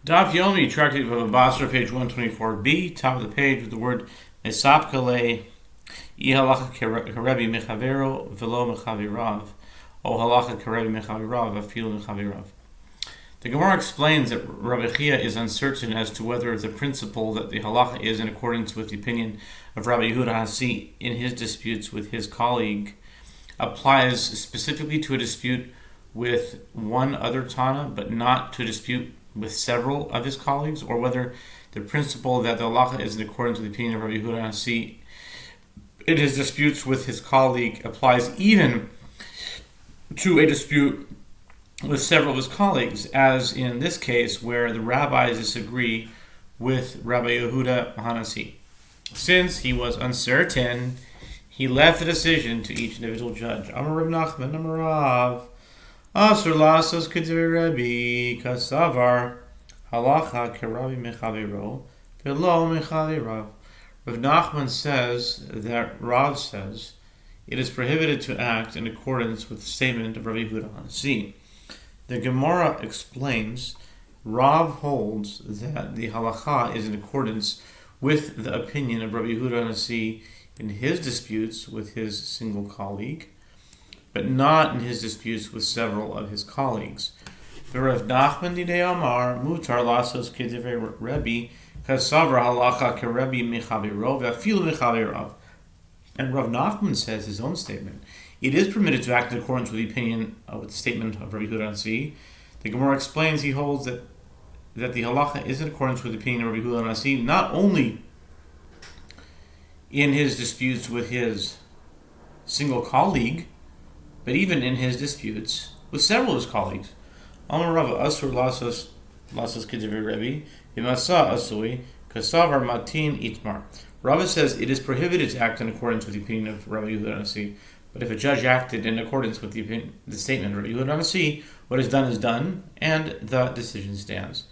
Daf Yomi, tractate of Batra, page 124b, top of the page with the word Mesapkale, Ihalacha Karebi Mechavero, Velo Mechavirav, O Halacha Karebi Mechavirav, Afil Mechavirav. The Gemara explains that Rabbi Chia is uncertain as to whether the principle that the halacha is in accordance with the opinion of Rabbi Yehuda Hasi in his disputes with his colleague applies specifically to a dispute with one other Tana, but not to a dispute with several of his colleagues, or whether the principle that the halacha is in accordance with the opinion of Rabbi Yehuda Hasi in his disputes with his colleague applies even to a dispute with several of his colleagues, as in this case where the rabbis disagree with Rabbi Yehuda Hanasi. Since he was uncertain, he left the decision to each individual judge. Amar Rav Nachman, Amar Rav, Asur lasos k'divrei Rabbi kasavar halacha k'Rabbi mechaviro v'lo mechavirav. Rav Nachman says that Rav says it is prohibited to act in accordance with the statement of Rabbi Yehuda Hanasi. The Gemara explains Rav holds that the halacha is in accordance with the opinion of Rabbi Yehuda Hanasi in his disputes with his single colleague, but not in his disputes with several of his colleagues. The Rav Nachman didei Amar mutar lasos k'divrei Rabbi kasavar halacha k'Rabbi mechaviro v'afilu mechavirav. And Rav Nachman says his own statement. It is permitted to act in accordance with the opinion with the statement of Rabbi Yehuda Hanasi. The Gemara explains he holds that the halacha is in accordance with the opinion of Rabbi Yehuda Hanasi, not only in his disputes with his single colleague, but even in his disputes with several of his colleagues. Amar Rava asur lasos k'divrei Rabbi v'masa asui kasavar matin itmar. Rava says it is prohibited to act in accordance with the opinion of Rabbi Yehuda Hanasi, but if a judge acted in accordance with the statement of Rabbi Yehuda Hanasi, what is done, and the decision stands.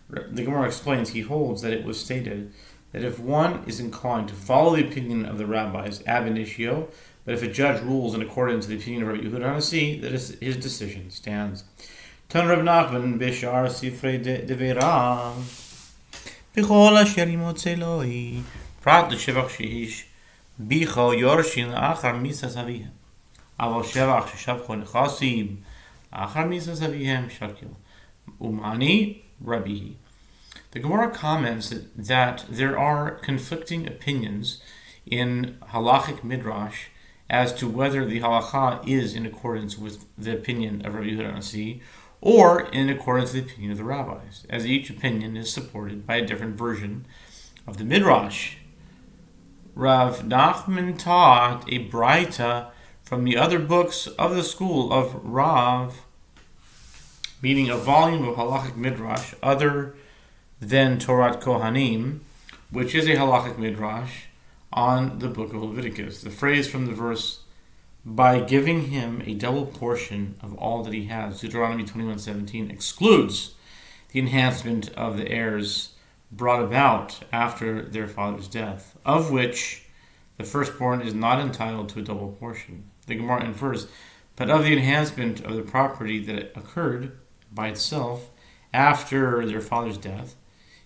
The Gemara explains he holds that it was stated that if one is inclined to follow the opinion of the rabbis ab initio, but if a judge rules in accordance with the opinion of Rabbi Yehuda Hanasi, that his decision stands. Tan Rav Nachman b'shar sifrei deverav b'chol asher yimotze loi prat l'shevach shehish bicho yorshin achar misas avihem aval shevach sheshavcho nechasim achar misas avihem shakil umani Rabbi. The Gemara comments that there are conflicting opinions in halachic midrash as to whether the halacha is in accordance with the opinion of Rabbi Yehuda Hanasi or in accordance with the opinion of the rabbis, as each opinion is supported by a different version of the midrash. Rav Nachman taught a braita from the other books of the school of Rav, meaning a volume of halachic midrash other than Torat Kohanim, which is a halachic midrash on the book of Leviticus. The phrase from the verse, by giving him a double portion of all that he has, Deuteronomy 21:17, excludes the enhancement of the heirs brought about after their father's death, of which the firstborn is not entitled to a double portion. The Gemara infers, but of the enhancement of the property that occurred by itself after their father's death,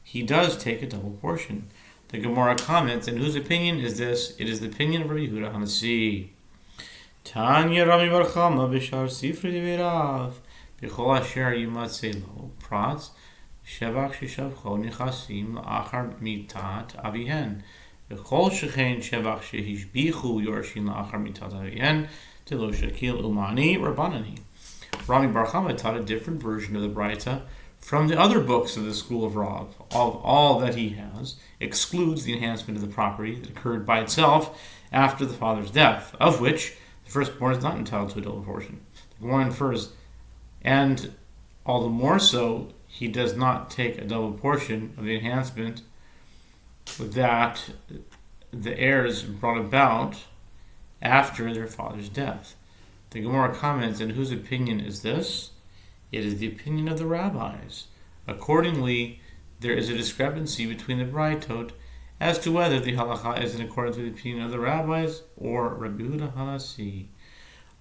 he does take a double portion. The Gemara comments, and whose opinion is this? It is the opinion of Rabbi Yehuda Hanasi. Tanya Rami Bar Chama b'shar sifrei deverav b'chol asher yimatzei lo prat shevach sheshavcho nechasim la'achar mitat avihen v'chol shechein shevach shehishbichu yorshin la'achar mitat avihen telo shakil umani rabbanani. Rami Bar Chama taught a different version of the braita from the other books of the school of Rav. All that he has excludes the enhancement of the property that occurred by itself after the father's death, of which the firstborn is not entitled to a double portion. The Gemara infers, and all the more so, he does not take a double portion of the enhancement that the heirs brought about after their father's death. The Gemara comments, and whose opinion is this? It is the opinion of the rabbis. Accordingly, there is a discrepancy between the braitot as to whether the halacha is in accordance with the opinion of the rabbis or Rabbi Yehuda Hanasi.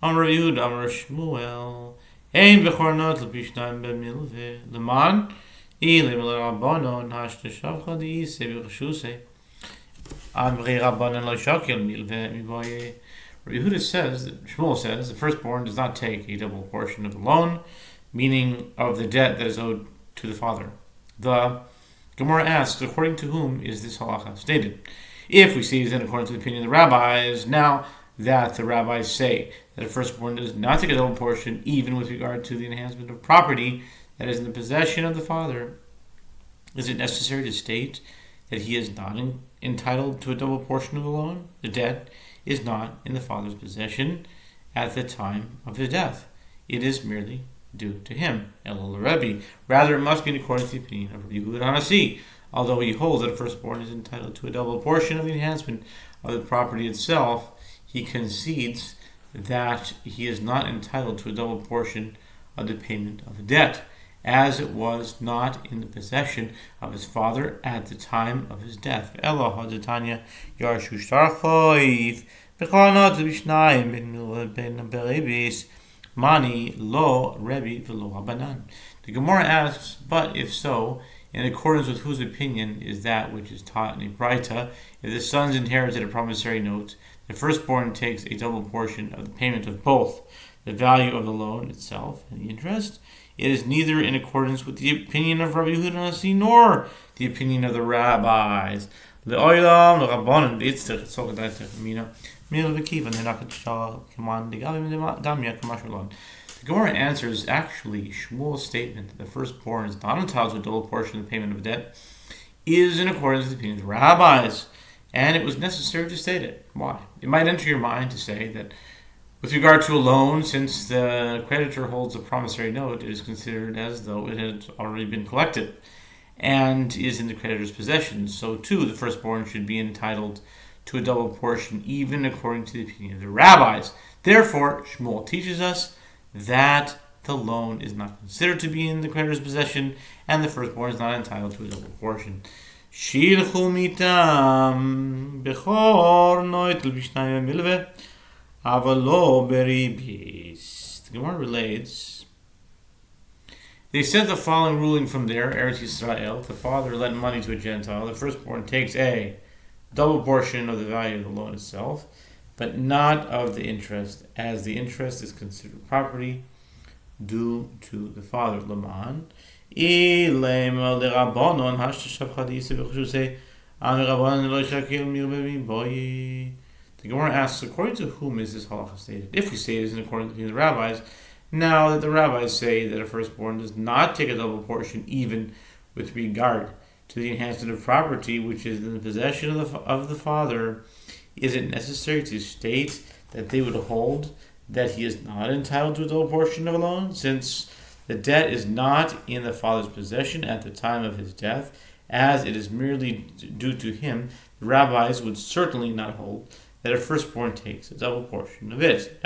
Amar Rabbi Yehuda, Amar Shmuel, Ein b'chornot l'pishnayim b'milveh, Leman Yehuda says, Shmuel says, the firstborn does not take a double portion of the loan, meaning of the debt that is owed to the father. The Gemara asks, according to whom is this halacha stated? If we see it is in accordance with the opinion of the rabbis, now that the rabbis say that a firstborn does not take a double portion, even with regard to the enhancement of property that is in the possession of the father, is it necessary to state that he is not entitled to a double portion of the loan? The debt is not in the father's possession at the time of his death. It is merely due to him. Rather, it must be in accordance with the opinion of Rabbi Yehuda Hanasi. Although he holds that a firstborn is entitled to a double portion of the enhancement of the property itself, he concedes that he is not entitled to a double portion of the payment of the debt, as it was not in the possession of his father at the time of his death. Mani lo Rebbe v'lo Rabbanan. The Gemara asks, but if so, in accordance with whose opinion is that which is taught in a Braita, if the sons inherited a promissory note, the firstborn takes a double portion of the payment of both the value of the loan itself and the interest. It is neither in accordance with the opinion of Rabbi Yehuda Hanasi nor the opinion of the rabbis. The Gemara answers actually Shmuel's statement that the firstborn is not entitled to a double portion of the payment of debt is in accordance with the opinion of the rabbis, and it was necessary to state it. Why? It might enter your mind to say that with regard to a loan, since the creditor holds a promissory note, it is considered as though it had already been collected and is in the creditor's possession. So too, the firstborn should be entitled to a double portion, even according to the opinion of the rabbis. Therefore, Shmuel teaches us that the loan is not considered to be in the creditor's possession, and the firstborn is not entitled to a double portion. Shilchu mitam bechor noitel b'shnayim milve avalo beribis. The Gemara relates, they said the following ruling from there, Eretz Yisrael: if the father lent money to a Gentile, the firstborn takes a double portion of the value of the loan itself, but not of the interest, as the interest is considered property due to the father. Laman. The Gemara asks, according to whom is this halacha stated? If we say it is in accordance with the rabbis, now that the rabbis say that a firstborn does not take a double portion, even with regard to the enhancement of property which is in the possession of the father, is it necessary to state that they would hold that he is not entitled to a double portion of a loan, since the debt is not in the father's possession at the time of his death, as it is merely due to him? The rabbis would certainly not hold that a firstborn takes a double portion of it.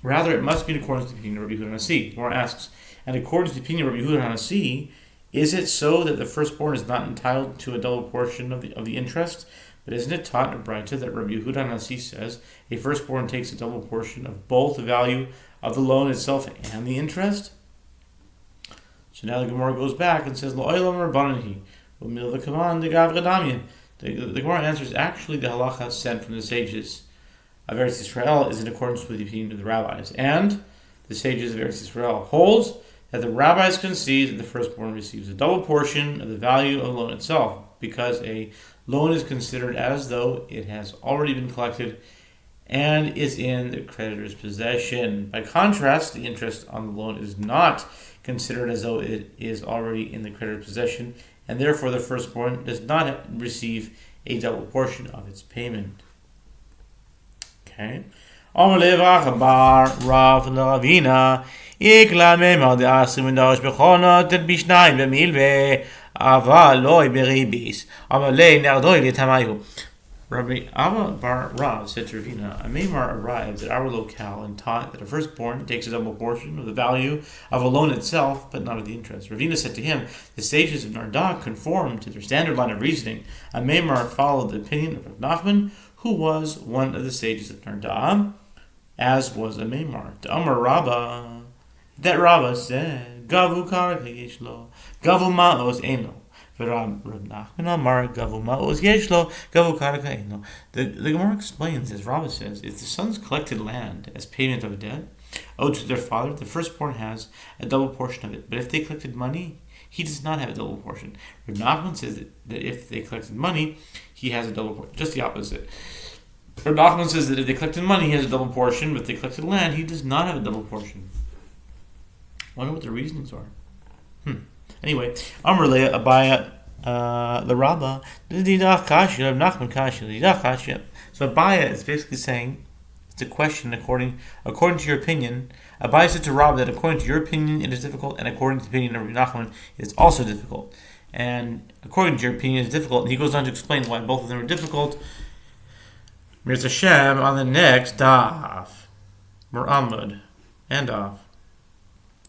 Rather, it must be in accordance with the opinion of Rabbi Yehuda Hanasi. Gemara asks, and according to the opinion of Rabbi Yehuda Hanasi, is it so that the firstborn is not entitled to a double portion of the interest? But isn't it taught in a Braita that Rabbi Yehuda Hanasi says a firstborn takes a double portion of both the value of the loan itself and the interest? So now the Gemara goes back and says, the Gemara answers, actually the halacha sent from the sages of Eretz Yisrael is in accordance with the opinion of the rabbis, and the sages of Eretz Yisrael holds that the rabbis concede that the firstborn receives a double portion of the value of the loan itself, because a loan is considered as though it has already been collected and is in the creditor's possession. By contrast, the interest on the loan is not considered as though it is already in the creditor's possession, and therefore the firstborn does not receive a double portion of its payment. Okay. Rabbi Abba bar Rav said to Ravina, a Maimar arrived at our locale and taught that a firstborn takes a double portion of the value of a loan itself, but not of the interest. Ravina said to him, the sages of Nardak conform to their standard line of reasoning. A Maimar followed the opinion of Rav Nachman, who was one of the sages of Narda, as was a Maimar. The Amar Rabba, that Rabba said, Gavu karka yeshlo, Gavu ma'os eno. Rab Nachman Amar Gavu ma'os yeshlo, Gavu karka eno. The Gemara explains, as Rabba says, if the sons collected land as payment of a debt owed to their father, the firstborn has a double portion of it. But if they collected money, he does not have a double portion. Rab Nachman says that if they collected money, he has a double portion. Just the opposite. Rab Nachman says that if they collected money, he has a double portion, but if they collected land, he does not have a double portion. Wonder what the reasonings are. Anyway, Amrle Abaya the Rabba Didach Kashi Rab Nachman Kashi Didach Kashi. So Abaya is basically saying it's a question according to your opinion. Abaya said to Rabba that according to your opinion it is difficult, and according to the opinion of Rab Nachman it is also difficult. And according to your opinion, it's difficult. And he goes on to explain why both of them are difficult. Mirza Hashem on the next Daf Muhammad and Daf.